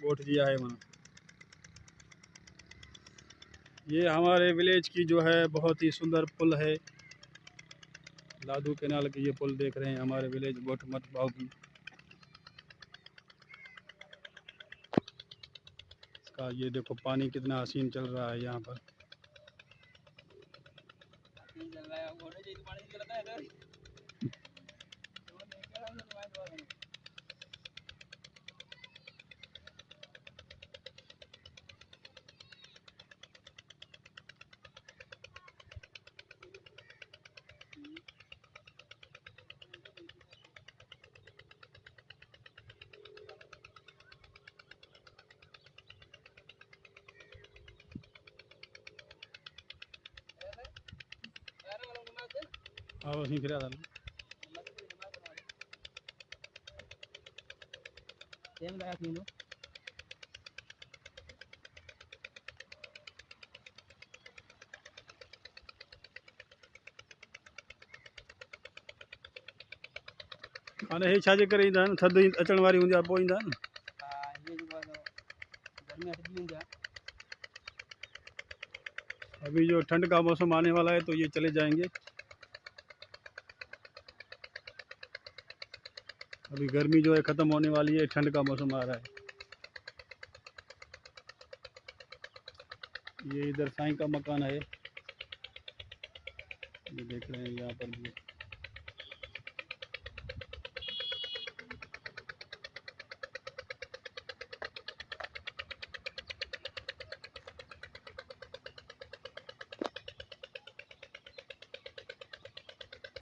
Vote दिया है वहाँ। ये हमारे विलेज की जो है बहुत ही सुंदर पुल है, लादू कैनाल की ये पुल देख रहे हैं हमारे विलेज बोट मत बागी। इसका ये देखो पानी कितना हसीन चल रहा है यहाँ पर। और वहीं फिरा डालो हाणे हे छाजे करे ईंदा आहिनि, थधि अचण वारी हूंदी आहे पोइ ईंदा आहिनि। अभी जो ठंड का मौसम आने वाला है तो ये चले जाएंगे। अभी गर्मी जो है ख़त्म होने वाली है, ठंड का मौसम आ रहा है। ये इधर साईं का मकान है, ये देख रहे हैं यहाँ पर भी।